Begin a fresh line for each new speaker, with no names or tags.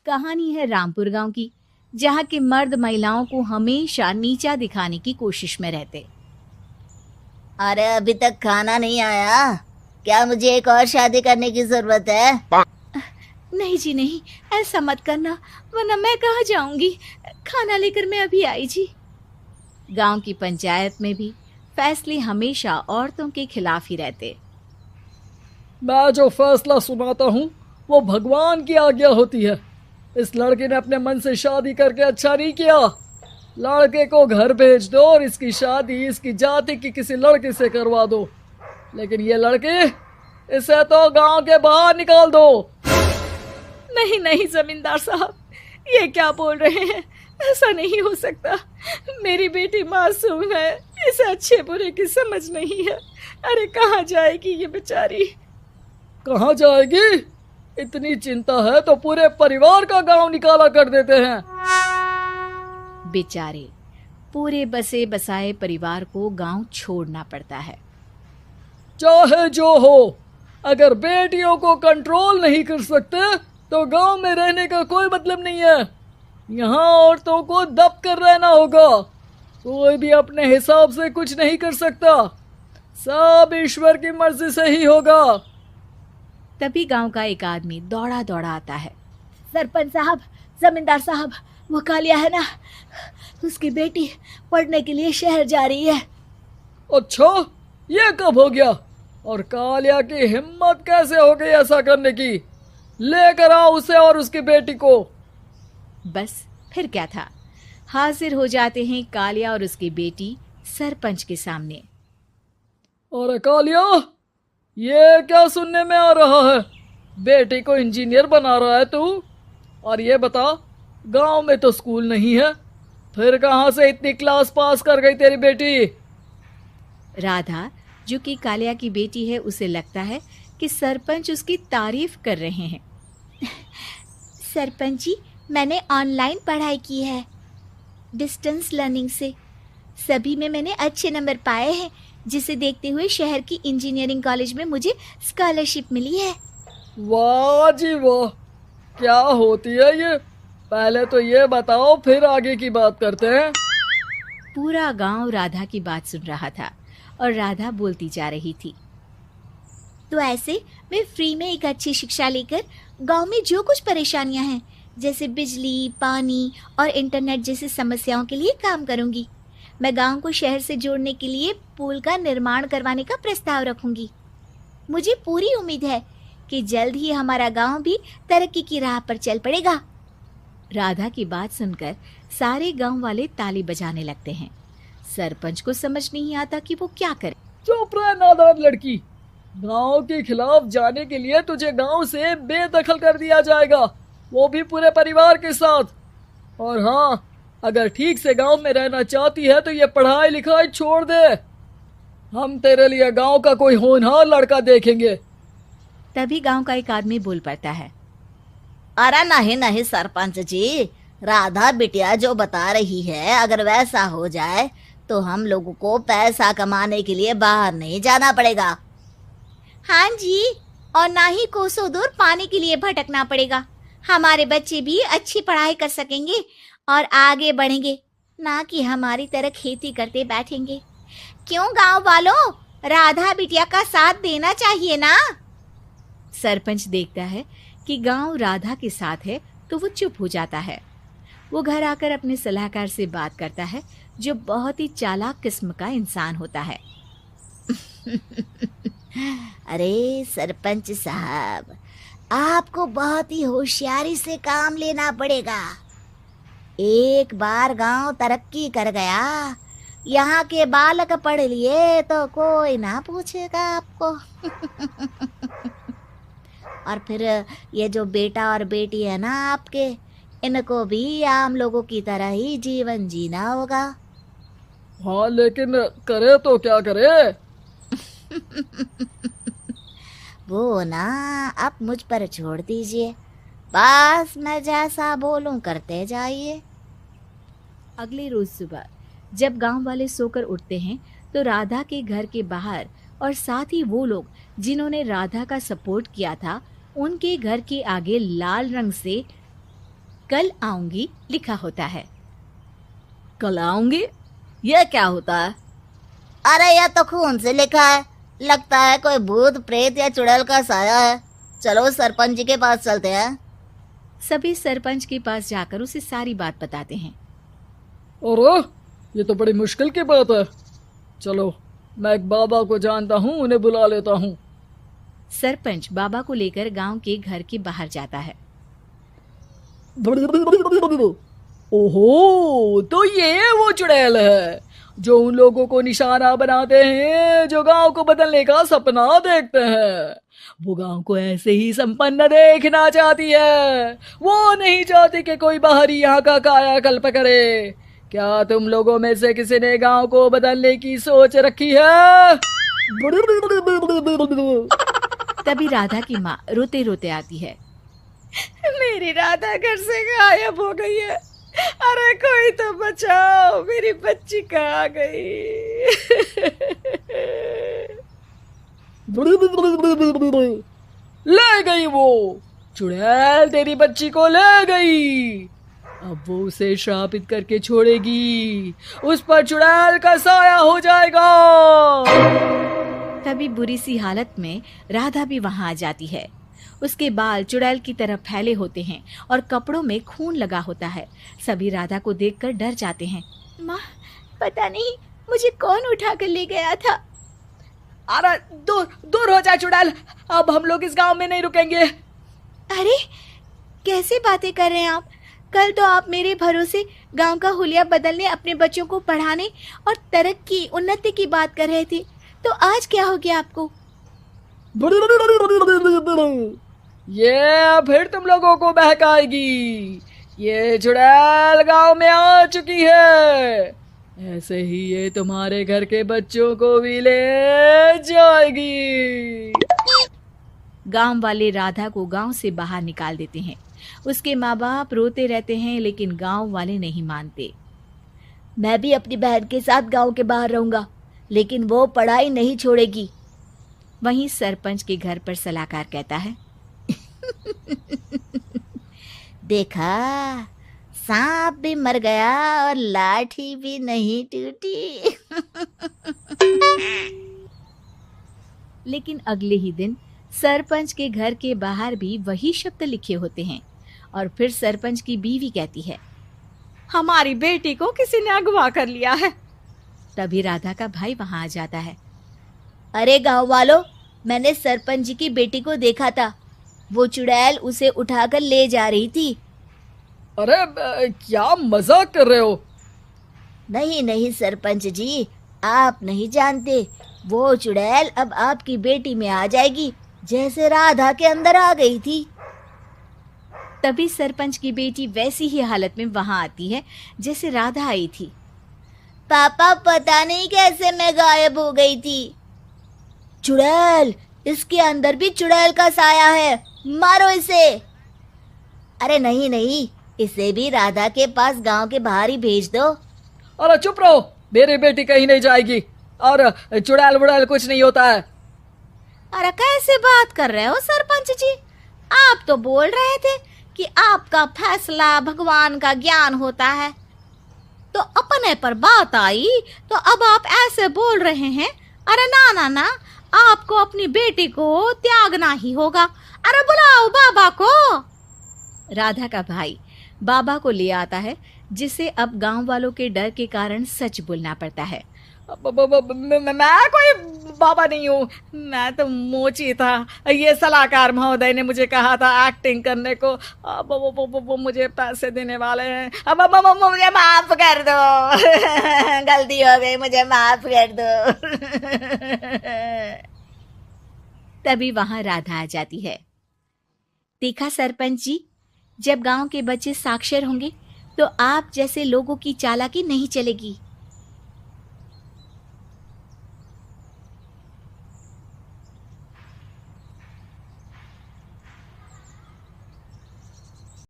कहानी है रामपुर गांव की, जहां के मर्द महिलाओं को हमेशा नीचा दिखाने की कोशिश में रहते।
अरे अभी तक खाना नहीं आया, क्या मुझे एक और शादी करने की जरूरत है?
नहीं जी नहीं, ऐसा मत करना, वरना मैं कहाँ जाऊंगी। खाना लेकर मैं अभी आई जी। गांव की पंचायत में भी फैसले हमेशा औरतों के खिलाफ ही रहते।
मैं जो फैसला सुनाता हूँ वो भगवान की आज्ञा होती है। इस लड़के ने अपने मन से शादी करके अच्छा नहीं किया। लड़के को घर भेज दो और इसकी शादी इसकी जाति की किसी लड़के से करवा दो, लेकिन ये लड़की, इसे तो गांव के बाहर निकाल दो।
नहीं नहीं जमींदार साहब, ये क्या बोल रहे हैं? ऐसा नहीं हो सकता। मेरी बेटी मासूम है, इसे अच्छे बुरे की समझ नहीं है। अरे कहाँ जाएगी ये बेचारी?
कहाँ जाएगी? इतनी चिंता है तो पूरे परिवार का गांव निकाला कर देते हैं।
बेचारे पूरे बसे बसाए परिवार को गांव छोड़ना पड़ता है।
चाहे जो हो, अगर बेटियों को कंट्रोल नहीं कर सकते तो गांव में रहने का कोई मतलब नहीं है। यहाँ औरतों को दब कर रहना होगा। कोई भी अपने हिसाब से कुछ नहीं कर सकता, सब ईश्वर की मर्जी से ही होगा।
तभी गांव का एक आदमी दौड़ा दौड़ा आता है।
सरपंच साहब, जमींदार साहब, वो कालिया है ना, उसकी बेटी पढ़ने के लिए शहर जा रही है।
अच्छा, ये कब हो गया? और कालिया की हिम्मत कैसे हो गई ऐसा करने की? लेकर आओ उसे और उसकी बेटी को।
बस फिर क्या था, हाजिर हो जाते हैं कालिया और उसकी बेटी सरपंच के सामने।
और कालिया, ये क्या सुनने में आ रहा है? बेटी को इंजीनियर बना रहा है तू? और ये बता, गांव में तो स्कूल नहीं है, फिर कहां से इतनी क्लास पास कर गई तेरी बेटी?
राधा, जो कि कालिया की बेटी है, उसे लगता है कि सरपंच उसकी तारीफ कर रहे हैं।
सरपंच जी, मैंने ऑनलाइन पढ़ाई की है, डिस्टेंस लर्निंग से। सभी में मैंने अच्छे नंबर पाए हैं, जिसे देखते हुए शहर की इंजीनियरिंग कॉलेज में मुझे स्कॉलरशिप मिली है।
वाह जी वाह, क्या होती है ये? पहले तो ये बताओ, फिर आगे की बात करते हैं।
पूरा गांव राधा की बात सुन रहा था और राधा बोलती जा रही थी।
तो ऐसे मैं फ्री में एक अच्छी शिक्षा लेकर गांव में जो कुछ परेशानियां हैं, जैसे बिजली, पानी और इंटरनेट जैसी समस्याओं के लिए काम करूंगी। मैं गांव को शहर से जोड़ने के लिए पुल का निर्माण करवाने का प्रस्ताव रखूंगी। मुझे पूरी उम्मीद है कि जल्द ही हमारा गांव भी तरक्की की राह पर चल पड़ेगा।
राधा की बात सुनकर सारे गांव वाले ताली बजाने लगते हैं। सरपंच को समझ नहीं आता कि वो क्या करे।
चुप रह नादान लड़की, गांव के खिलाफ जाने के लिए तुझे गांव से बेदखल कर दिया जाएगा, वो भी पूरे परिवार के साथ। और हाँ, अगर ठीक से गांव में रहना चाहती है तो ये पढ़ाई लिखाई छोड़ दे। हम तेरे लिए गांव का कोई होनहार लड़का देखेंगे।
तभी गांव का एक आदमी बोल पड़ता है।
अरे नहीं नहीं सरपंच जी, राधा बिटिया जो बता रही है, अगर वैसा हो जाए तो हम लोगों को पैसा कमाने के लिए बाहर नहीं जाना पड़ेगा। हाँ जी, और ना ही कोसों दूर पानी के लिए भटकना पड़ेगा। हमारे बच्चे भी अच्छी पढ़ाई कर सकेंगे और आगे बढ़ेंगे, ना कि हमारी तरह खेती करते बैठेंगे। क्यों गांव वालों, राधा बिटिया का साथ देना चाहिए ना।
सरपंच देखता है कि गांव राधा के साथ है तो वो चुप हो जाता है। वो घर आकर अपने सलाहकार से बात करता है, जो बहुत ही चालाक किस्म का इंसान होता है।
अरे सरपंच साहब, आपको बहुत ही होशियारी से काम लेना पड़ेगा। एक बार गांव तरक्की कर गया, यहाँ के बालक पढ़ लिए तो कोई ना पूछेगा आपको। और फिर ये जो बेटा और बेटी है ना आपके, इनको भी आम लोगों की तरह ही जीवन जीना होगा।
हाँ, लेकिन करे तो क्या करे?
वो ना आप मुझ पर छोड़ दीजिए, बस मैं जैसा बोलूं करते जाइए।
अगले रोज सुबह जब गांव वाले सोकर उठते हैं तो राधा के घर के बाहर और साथ ही वो लोग जिन्होंने राधा का सपोर्ट किया था, उनके घर के आगे लाल रंग से कल आऊंगी लिखा होता है।
कल आऊंगी, यह क्या होता है? अरे यह तो खून से लिखा है, लगता है कोई भूत प्रेत या चुड़ैल का साया है। चलो सरपंच जी के पास चलते हैं।
सभी सरपंच के पास जाकर उसे सारी बात बताते हैं।
अरे ये तो बड़ी मुश्किल की बात है। चलो मैं एक बाबा को जानता हूँ, उन्हें बुला लेता हूँ।
सरपंच बाबा को लेकर गांव के घर के बाहर जाता है।
ओहो, तो ये वो चुड़ैल है जो उन लोगों को निशाना बनाते हैं जो गांव को बदलने का सपना देखते हैं। वो गांव को ऐसे ही संपन्न देखना चाहती है। वो नहीं चाहती कि कोई बाहरी यहाँ का कायाकल्प करे। क्या तुम लोगों में से किसी ने गांव को बदलने की सोच रखी है?
तभी राधा की माँ रोते रोते आती है।
मेरी राधा घर से गायब हो गई है। अरे कोई तो बचाओ, मेरी बच्ची कहाँ गई?
ले गई वो चुड़ैल, तेरी बच्ची को ले गई। अब वो उसे श्रापित करके छोड़ेगी, उस पर चुड़ैल का साया हो जाएगा।
तभी बुरी सी हालत में राधा भी वहां आ जाती है। उसके बाल चुड़ैल की तरह फैले होते हैं और कपड़ों में खून लगा होता है। सभी राधा को देखकर डर जाते हैं।
माँ, पता नहीं मुझे कौन उठा कर ले गया था।
अरे दूर दूर हो जा चुड़ैल, अब हम लोग इस गांव में नहीं रुकेंगे।
अरे कैसे बातें कर रहे हैं आप? कल तो आप मेरे भरोसे गांव का हुलिया बदलने, अपने बच्चों को पढ़ाने और तरक्की उन्नति की बात कर रहे थे, तो आज क्या हो गया आपको?
ये फिर तुम लोगों को बहकाएगी। ये चुड़ैल गांव में आ चुकी है, ऐसे ही ये तुम्हारे घर के बच्चों को भी ले जाएगी।
गांव वाले राधा को गांव से बाहर निकाल देते हैं। उसके माँ बाप रोते रहते हैं, लेकिन गांव वाले नहीं मानते।
मैं भी अपनी बहन के साथ गांव के बाहर रहूंगा, लेकिन वो पढ़ाई नहीं छोड़ेगी।
वहीं सरपंच के घर पर सलाहकार कहता है।
देखा, सांप भी मर गया और लाठी भी नहीं टूटी।
लेकिन अगले ही दिन सरपंच के घर के बाहर भी वही शब्द लिखे होते हैं। और फिर सरपंच की बीवी कहती है,
हमारी बेटी को किसी ने अगवा कर लिया है।
तभी राधा का भाई वहां आ जाता है।
अरे गांव वालों, मैंने सरपंच जी की बेटी को देखा था। वो चुड़ैल उसे उठाकर ले जा रही थी।
अरे क्या मजाक कर रहे हो?
नहीं नहीं सरपंच जी, आप नहीं जानते। वो चुड़ैल अब आपकी बेटी में आ जाएगी, जैसे राधा के अंदर आ गई थी।
तभी सरपंच की बेटी वैसी ही हालत में वहां आती है जैसे राधा आई थी।
पापा, पता नहीं कैसे मैं गायब हो गई थी। चुड़ैल, इसके अंदर भी चुड़ैल का साया है, मारो इसे। अरे नहीं नहीं, इसे भी राधा के पास गांव के बाहर ही भेज दो।
अरे चुप रहो, मेरी बेटी कहीं नहीं जाएगी और चुड़ैल वुड़ैल कुछ नहीं होता है।
अरे कैसे बात कर रहे हो सरपंच जी? आप तो बोल रहे थे कि आपका फैसला भगवान का ज्ञान होता है, तो अपने पर बात आई तो अब आप ऐसे बोल रहे हैं। अरे ना ना ना, आपको अपनी बेटी को त्यागना ही होगा। अरे बुलाओ बाबा को।
राधा का भाई बाबा को ले आता है, जिसे अब गांव वालों के डर के कारण सच बोलना पड़ता है।
मैं कोई बाबा नहीं हूँ, मैं तो मोची था। ये सलाहकार महोदय ने मुझे कहा था एक्टिंग करने को। अब वो मुझे पैसे देने वाले हैं। अब
मुझे माफ कर दो। गलती हो गई, मुझे माफ कर दो।
तभी वहां राधा आ जाती है। देखा सरपंच जी, जब गांव के बच्चे साक्षर होंगे तो आप जैसे लोगों की चालाकी नहीं चलेगी।